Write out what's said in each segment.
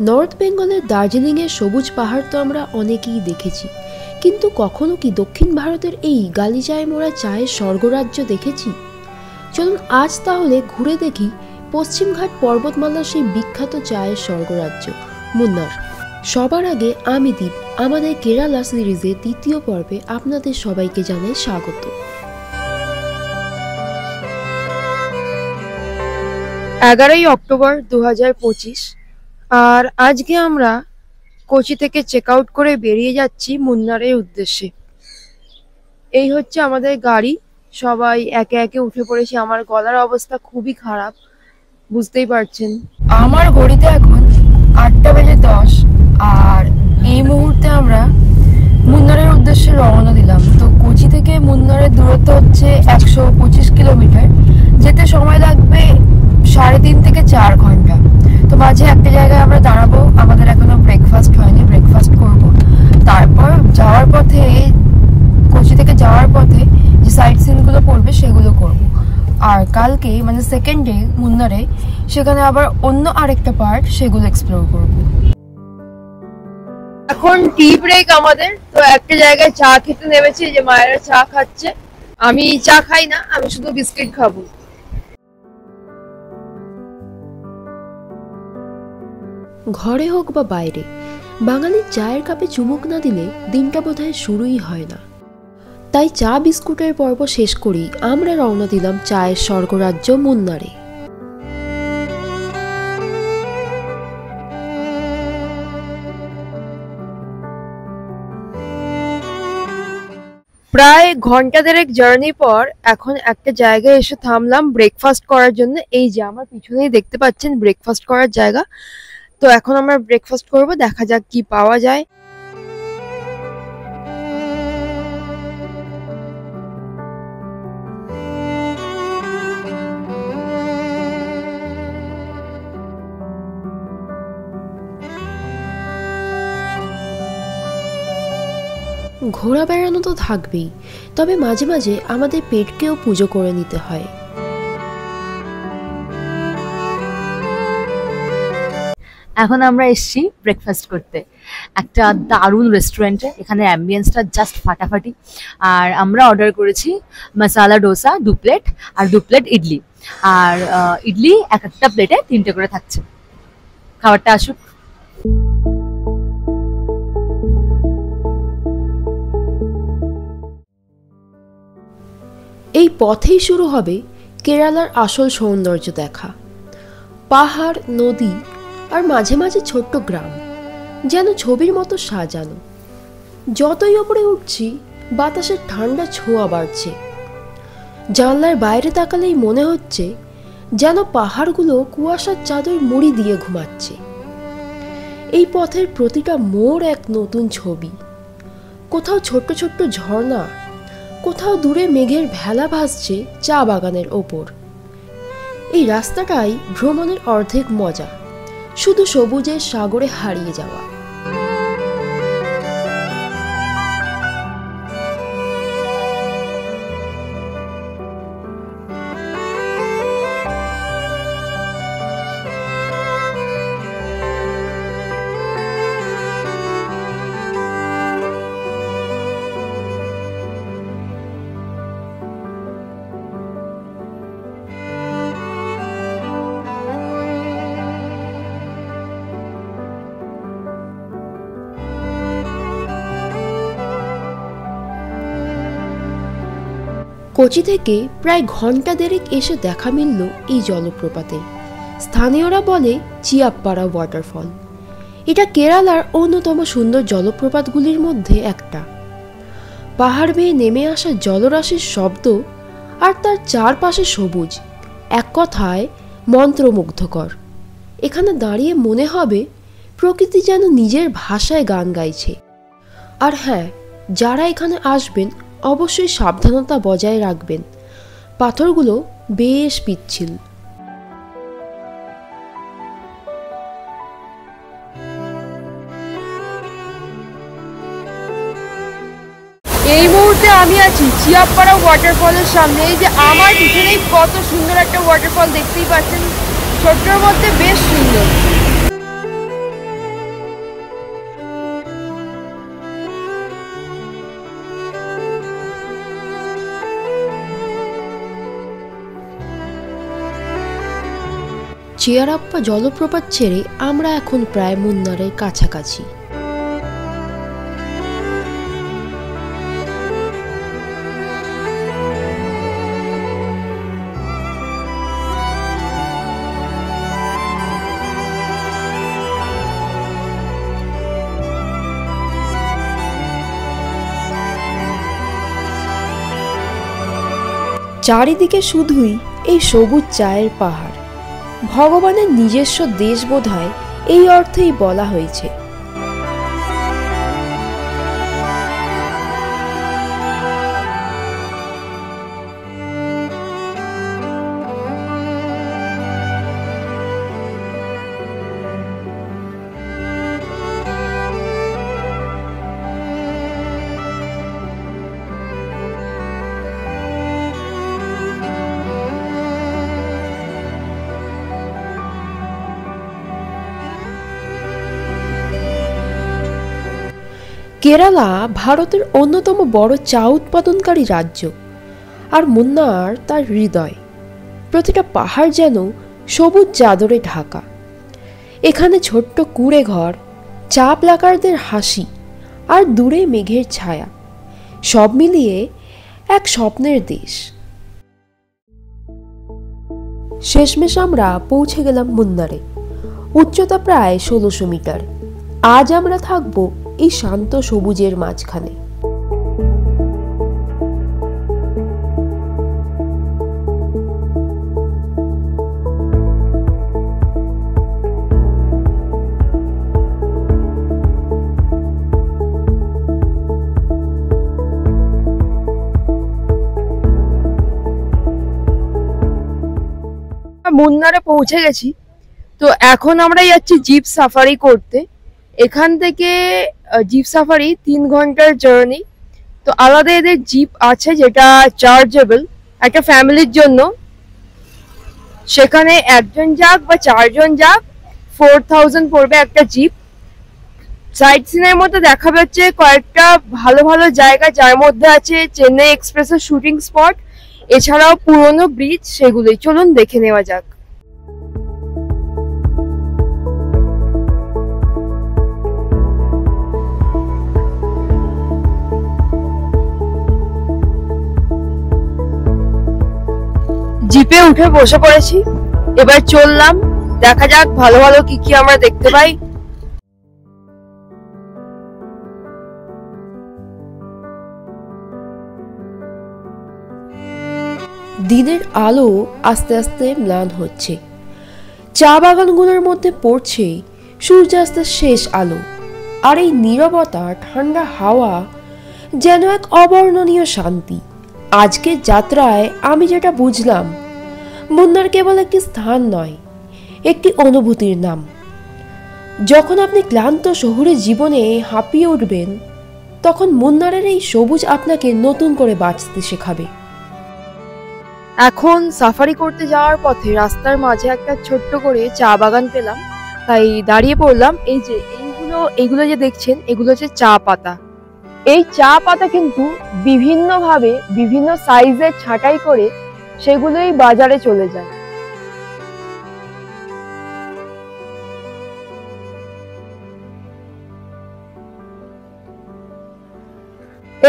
North বেঙ্গলের দার্জিলিংয়ের সবুজ পাহাড় তো আমরা অনেকেই দেখেছি, কিন্তু কখনো কি দক্ষিণ ভারতের এই গালিচায় মোড়া চায়ের স্বর্গরাজ্য দেখেছি? চলুন আজ তাহলে ঘুরে দেখি পশ্চিমঘাট পর্বতমালার সেই বিখ্যাত চায়ের স্বর্গরাজ্য মুন্নার। সবার আগে আমি দীপ, আমাদের কেরালা সিরিজের দ্বিতীয় পর্বে আপনাদের সবাইকে জানাই স্বাগত। 11ই অক্টোবর 2025, আর আজকে আমরা কোচি থেকে চেক আউট করে বেরিয়ে যাচ্ছি মুন্নারের উদ্দেশ্যে। এই হচ্ছে আমাদের গাড়ি, সবাই একে একে উঠে পড়েছি। আমার গলার অবস্থা খুবই খারাপ, বুঝতেই পারছেন। আমার ঘড়িতে এখন 8:10, আর এই মুহূর্তে আমরা মুন্নারের উদ্দেশ্যে রওনা দিলাম। তো কোচি থেকে মুন্নারের দূরত্ব হচ্ছে 125 কিলোমিটার। যেতে সময় লাগবে 3.5 থেকে 4 ঘন্টা। তো মাঝে একটা জায়গায় আমরা দাঁড়াবো, আমাদের এখনো ব্রেকফাস্ট হয়নি, ব্রেকফাস্ট করব। তারপর যাওয়ার পথে, কোচি থেকে যাওয়ার পথে যে সাইট সিনগুলো পড়বে সেগুলো করব। আর কালকে মানে সেকেন্ড ডে মুন্নারে, সেখানে আবার অন্য আরেকটা পার্ট, সেগুলো এক্সপ্লোর করব। এখন টি ব্রেক আমাদের, তো একটা জায়গায় চা খেতে নেমেছি, যে মায়েরা চা খাচ্ছে। আমি চা খাই না, আমি শুধু বিস্কিট খাবো। ঘরে হোক বা বাইরে, বাঙালির চায়ের কাপে চুমুক না দিলে দিনটা বোধহয় শুরুই হয় না। তাই চা বিস্কুটের পর্ব শেষ করেই আমরা রওনা দিলাম চায়ের স্বর্গরাজ্য মুন্নারে। প্রায় ঘন্টা দেড়েক জার্নি পর এখন একটা জায়গায় এসে থামলাম ব্রেকফাস্ট করার জন্য। এই যে আমার পিছনেই দেখতে পাচ্ছেন ব্রেকফাস্ট করার জায়গা। তো এখন আমরা ব্রেকফাস্ট করব, দেখা যাক কি পাওয়া যায়। ঘোরা বেড়ানো তো থাকবেই, তবে মাঝে মাঝে আমাদের পেটকেও পুজো করে নিতে হয়। এখন আমরা এসেছি ব্রেকফাস্ট করতে একটা দারুণ রেস্টুরেন্টে। এখানে অ্যাম্বিয়েন্সটা জাস্ট ফাটাফাটি। আর আমরা অর্ডার করেছি মশালা ডোসা 2 প্লেট, আর 2 প্লেট ইডলি। আর ইডলি এক একটা প্লেটে 3টে করে থাকছে। খাবারটা আসুক। এই পথেই শুরু হবে কেরালার আসল সৌন্দর্য দেখা। পাহাড়, নদী আর মাঝে মাঝে ছোট্ট গ্রাম, যেন ছবির মতো সাজানো। যতই ওপরে উঠছি বাতাসের ঠান্ডা ছোঁয়া বাড়ছে। জানলার বাইরে তাকালেই মনে হচ্ছে যেন পাহাড়গুলো কুয়াশার চাদর মুড়ি দিয়ে ঘুমাচ্ছে। এই পথের প্রতিটা মোড় এক নতুন ছবি। কোথাও ছোট্ট ছোট্ট ঝর্ণা, কোথাও দূরে মেঘের ভেলা ভাসছে চা বাগানের ওপর। এই রাস্তাটাই ভ্রমণের অর্ধেক মজা, শুধু সবুজের সাগরে হারিয়ে যাওয়া। কোচি থেকে প্রায় ঘন্টা দেড়েক এসে দেখা মিলল এই জলপ্রপাতে। স্থানীয়রা বলে চিয়াপ্পাড়া ওয়াটারফল। এটা কেরালার অন্যতম সুন্দর জলপ্রপাতগুলির মধ্যে একটা। পাহাড় বেয়ে নেমে আসা জলরাশির শব্দ আর তার চারপাশে সবুজ, এক কথায় মন্ত্রমুগ্ধকর। এখানে দাঁড়িয়ে মনে হবে প্রকৃতি যেন নিজের ভাষায় গান গাইছে। আর হ্যাঁ, যারা এখানে আসবেন অবশ্যই সাবধানতা বজায় রাখবেন। পাথরগুলো বেশ পিচ্ছিল। এই মুহূর্তে আমি আছি চিয়াপ্পাড়া ওয়াটারফলের সামনে। এই যে আমার পিছনেই কত সুন্দর একটা ওয়াটারফল দেখতেই পাচ্ছেন, ছোট্টর মধ্যে বেশ সুন্দর। চেয়ারাপ্পা জলপ্রপাত ছেড়ে আমরা এখন প্রায় মুন্নারের কাছাকাছি। চারিদিকে শুধুই এই সবুজ চায়ের পাহাড়। ভগবানের নিজস্ব দেশ বোধহয় এই অর্থেই বলা হয়েছে। কেরালা ভারতের অন্যতম বড় চা উৎপাদনকারী রাজ্য, আর মুন্নার তার হৃদয়। প্রতিটা পাহাড় যেন সবুজ চাদরে ঢাকা। এখানে ছোট্ট কুঁড়ে ঘর, চা প্লাকারদের হাসি, আর দূরে মেঘের ছায়া, সব মিলিয়ে এক স্বপ্নের দেশ। শেষমেশ আমরা পৌঁছে গেলাম মুন্নারে। উচ্চতা প্রায় 1600 মিটার। আজ আমরা থাকবো এই শান্ত সবুজের মাঝখানে। মুন্নারে পৌঁছে গেছি, তো এখন আমরা যাচ্ছি জিপ সাফারি করতে। এখান থেকে জিপ সাফারি 3 ঘন্টার জার্নি। তো আলাদা এদের জিপ আছে যেটা চার্জেবল একটা ফ্যামিলির জন্য। সেখানে একজন যাক বা 4 জন যাক 4000 পড়বে একটা জিপ। সাইট সিনের মধ্যে দেখা যাচ্ছে কয়েকটা ভালো ভালো জায়গা, যার মধ্যে আছে চেন্নাই এক্সপ্রেসের শুটিং স্পট, এছাড়াও পুরনো ব্রিজ, সেগুলোই চলুন দেখে নেওয়া যাক। জিপে উঠে বসে পড়েছি, এবার চললাম, দেখা যাক ভালো ভালো কি কি আমরা দেখতে পাই। দিনের আলো আস্তে আস্তে ম্লান হচ্ছে। চা বাগানগুলোর মধ্যে পড়ছে সূর্যাস্তের শেষ আলো, আর এই নীরবতা, ঠান্ডা হাওয়া যেন এক অবর্ণনীয় শান্তি। আজকের যাত্রায় আমি যেটা বুঝলাম, মুন্নার কেবল একটি স্থান নয়, একটি অনুভূতির নাম। যখন আপনি ক্লান্ত শহুরে জীবনে হাঁপিয়ে উঠবেন, তখন মুন্নারের এই সবুজ আপনাকে নতুন করে বাঁচতে শেখাবে। এখন সাফারি করতে যাওয়ার পথে রাস্তার মাঝে একটা ছোট্ট করে চা বাগান পেলাম, তাই দাঁড়িয়ে পড়লাম। এই যে এইগুলো যে দেখছেন, এগুলো হচ্ছে চা পাতা। এই চা পাতা কিন্তু বিভিন্নভাবে বিভিন্ন সাইজের ছাঁটাই করে সেগুলোই বাজারে চলে যায়।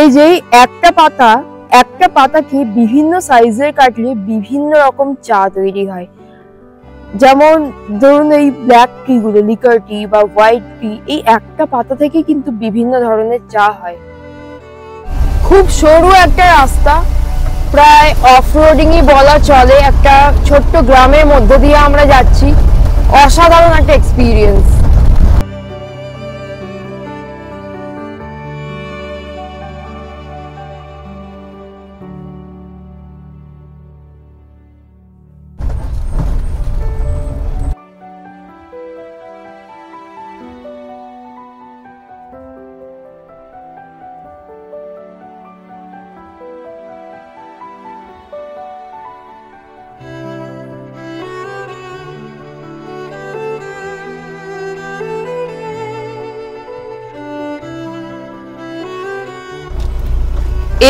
এই যে একটা পাতাকে বিভিন্ন সাইজের কাটলে বিভিন্ন রকম চা তৈরি হয়। যেমন ধরুন এই ব্ল্যাক টি গুলো, লিকার টি বা হোয়াইট টি, এই একটা পাতা থেকে কিন্তু বিভিন্ন ধরনের চা হয়। খুব সরু একটা রাস্তা, প্রায় অফরোডিংই বলা চলে। একটা ছোট্ট গ্রামের মধ্যে দিয়ে আমরা যাচ্ছি। অসাধারণ একটা এক্সপিরিয়েন্স।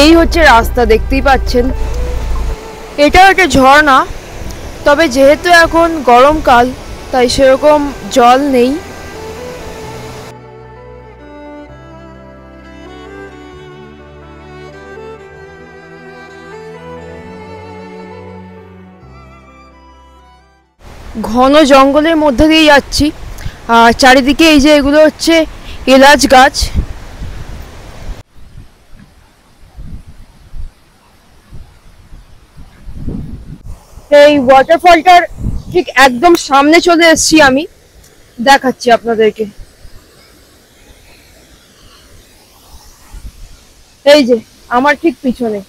এই হচ্ছে রাস্তা, দেখতেই পাচ্ছেন। এটা একটা ঝর্ণা, তবে যেহেতু এখন গরমকাল তাই সেরকম জল নেই। ঘন জঙ্গলের মধ্যে দিয়ে যাচ্ছি, আর চারিদিকে এই যে এগুলো হচ্ছে এলাচ গাছ। এই ওয়াটারফলটার ঠিক একদম সামনে চলে এসেছি আমি, দেখাচ্ছি আপনাদেরকে। এই যে আমার ঠিক পিছনে।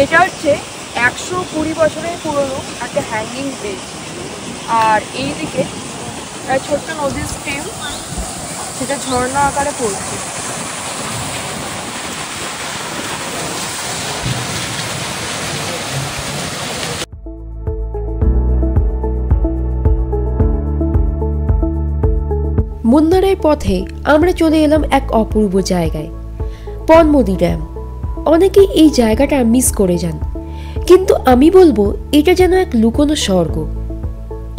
এটা হচ্ছে 120 বছরের পুরনো একটা হ্যাঙ্গিং ব্রিজ। আর এইদিকে ছোট্ট নদীর স্ট্রিম, সেটা ঝর্ণা আকারে পড়ছে। মুন্নারের পথে আমরা চলে এলাম এক অপূর্ব জায়গায়, পনমদি ড্যাম। অনেকেই এই জায়গাটা মিস করে যান, কিন্তু আমি বলবো এটা যেন এক লুকোনো স্বর্গ।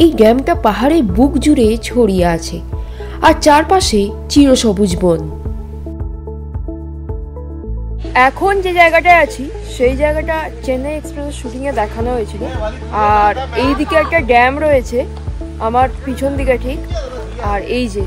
এই ড্যামটা পাহাড়ের বুক জুড়ে ছড়িয়ে আছে, আর চারপাশে চিরসবুজ বন। এখন যে জায়গাটায় আছি সেই জায়গাটা চেন্নাই এক্সপ্রেস শুটিংয়ে দেখানো হয়েছিল। আর এইদিকে একটা ড্যাম রয়েছে আমার পিছন দিকে ঠিক। আর এই যে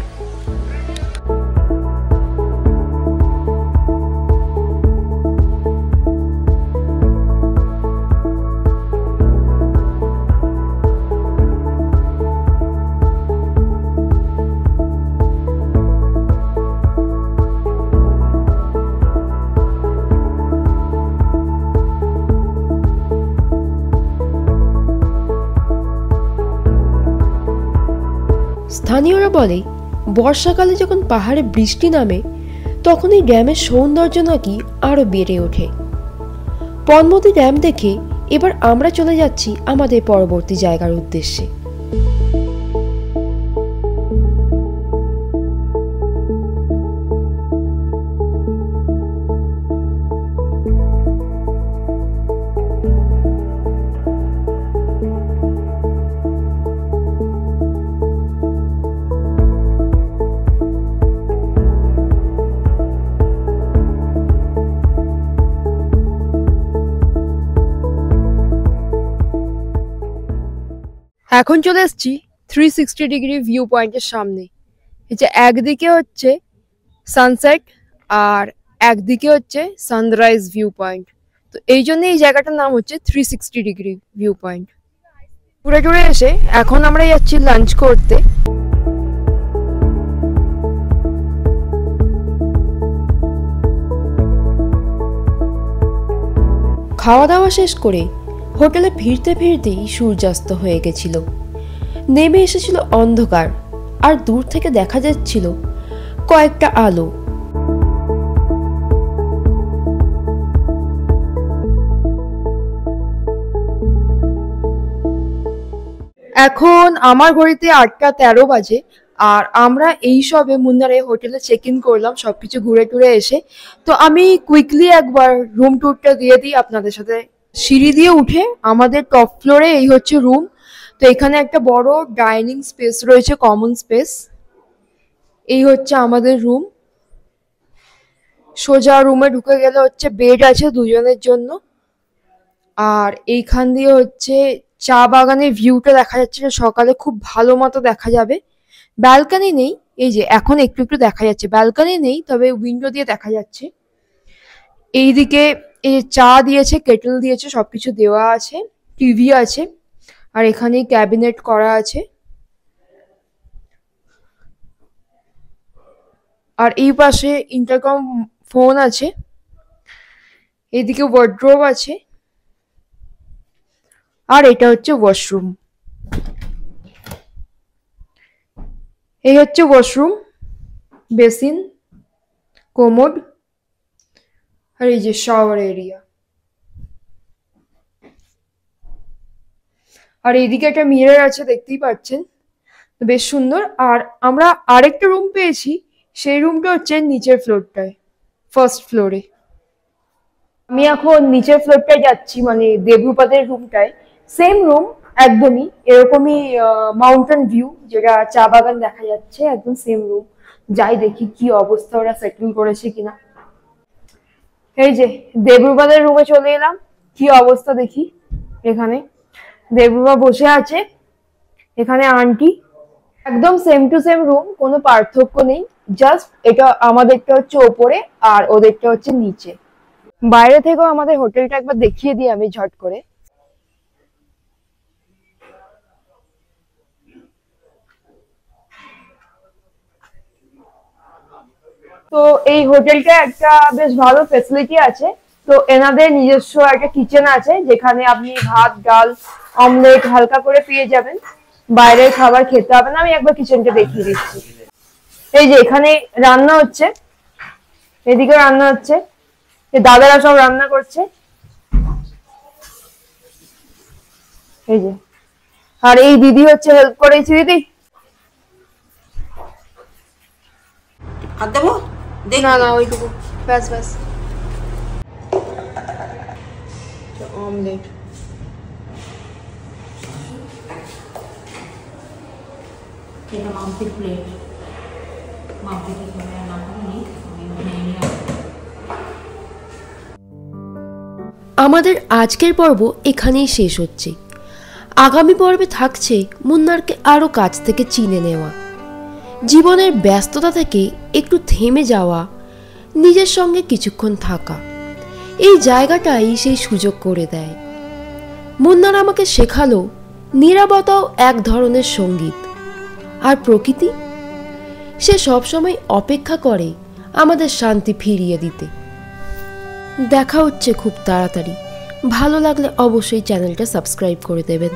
স্থানীয়রা বলে বর্ষাকালে যখন পাহাড়ে বৃষ্টি নামে তখন এই ড্যামের সৌন্দর্য নাকি আরো বেড়ে ওঠে। পনমদি ড্যাম দেখে এবার আমরা চলে যাচ্ছি আমাদের পরবর্তী জায়গার উদ্দেশ্যে। এখন চলে এসেছি 360 ডিগ্রি ভিউ পয়েন্টের সামনে। এই যে একদিকে হচ্ছে সানসেট আর একদিকে হচ্ছে সানরাইজ ভিউ পয়েন্ট। তো এই জন্য এই জায়গাটার নাম হচ্ছে 360 ডিগ্রি ভিউ পয়েন্ট। ঘুরে টুরে এসে এখন আমরা যাচ্ছি লাঞ্চ করতে। খাওয়া দাওয়া শেষ করে হোটেলে ফিরতে ফিরতেই সূর্যাস্ত হয়ে গেছিল। নেমে এসেছিল অন্ধকার, আর দূর থেকে দেখা যাচ্ছিল কয়েকটা আলো। এখন আমার ঘড়িতে 8টা 13 বাজে। আর আমরা এই সবে মুন্নারে হোটেলে চেক ইন করলাম সবকিছু ঘুরে টুরে এসে। তো আমি কুইকলি একবার রুম ট্যুরটা দিয়ে দিই আপনাদের সাথে। সিঁড়ি দিয়ে উঠে আমাদের টপ ফ্লোরে এই হচ্ছে রুম। তো এখানে একটা বড় ডাইনিং স্পেস রয়েছে, কমন স্পেস। এই হচ্ছে আমাদের রুম। সোজা রুমে ঢুকে গেলে হচ্ছে বেড আছে দুজনের জন্য। আর এইখান দিয়ে হচ্ছে চা বাগানের ভিউটা দেখা যাচ্ছে, সকালে খুব ভালো মতো দেখা যাবে। ব্যালকনি নেই, এই যে এখন একটু একটু দেখা যাচ্ছে। ব্যালকনি নেই, তবে উইন্ডো দিয়ে দেখা যাচ্ছে। এইদিকে এই যে চা দিয়েছে, কেটল দিয়েছে, সবকিছু দেওয়া আছে, টিভি আছে। আর এখানে ক্যাবিনেট করা আছে। আর এই পাশে ইন্টারকম ফোন আছে। এদিকে ওয়ার্ড্রোব আছে। আর এটা হচ্ছে ওয়াশরুম। এই হচ্ছে ওয়াশরুম, বেসিন, কোমোড, আর এই যে শাওয়ার এরিয়া। আর এইদিকে একটা মিরর আছে, দেখতেই পাচ্ছেন, বেশ সুন্দর। আর আমরা আরেকটা রুম পেয়েছি, সেই রুমটা হচ্ছে নিচের ফ্লোরটায়, ফার্স্ট ফ্লোরে। আমি এখন নিচের ফ্লোরটায় যাচ্ছি, মানে দেবরূপাদের রুমটায়। সেম রুম, একদমই এরকমই মাউন্টেন ভিউ, যেটা চা বাগান দেখা যাচ্ছে, একদম সেম রুম। যাই দেখি কি অবস্থা, ওরা সেটেল করেছে কিনা। এই যে দেবরূপাদের রুমে চলে এলাম, কি অবস্থা দেখি। এখানে দেবরূপা বসে আছে, এখানে আন্টি। একদম সেম টু সেম রুম, কোনো পার্থক্য নেই। জাস্ট এটা আমাদেরটা হচ্ছে ওপরে আর ওদেরটা হচ্ছে নিচে। বাইরে থেকেও আমাদের হোটেলটা একবার দেখিয়ে দিই আমি ঝট করে। তো এই হোটেলটা একটা বেশ ভালো ফেসিলিটি আছে। তো এনাদের নিজস্ব একটা কিচেন আছে, যেখানে আপনি ভাত, ডাল, অমলেট হালকা করে পেয়ে যাবেন। বাইরের খাবার খেতে হবে না। আমি একবার কিচেনটা দেখিয়ে দিচ্ছি। এই যে এখানে রান্না হচ্ছে, এদিকে রান্না হচ্ছে, দাদারা সব রান্না করছে। এই যে, আর এই দিদি হচ্ছে হেল্প করেছে। দিদি হাত দেবো? দেখ না না, ওইটুকু ব্যাস ব্যাস। অমলেট, এটা মাম্পির প্লেট, মাম্পিকে ক্যামেরা না করে নিই, আমি নিয়ে নিয়ে আমাদের আজকের পর্ব এখানেই শেষ হচ্ছে। আগামী পর্বে থাকছে মুন্নারকে আরও কাছ থেকে চিনে নেওয়া, জীবনের ব্যস্ততা থেকে একটু থেমে যাওয়া, নিজের সঙ্গে কিছুক্ষণ থাকা। এই জায়গাটাই সেই সুযোগ করে দেয়। মুন্নার আমাকে শেখালো নীরবতাও এক ধরনের সঙ্গীত। আর প্রকৃতি, সে সবসময় অপেক্ষা করে আমাদের শান্তি ফিরিয়ে দিতে। দেখা হচ্ছে খুব তাড়াতাড়ি। ভালো লাগলে অবশ্যই চ্যানেলটা সাবস্ক্রাইব করে দেবেন।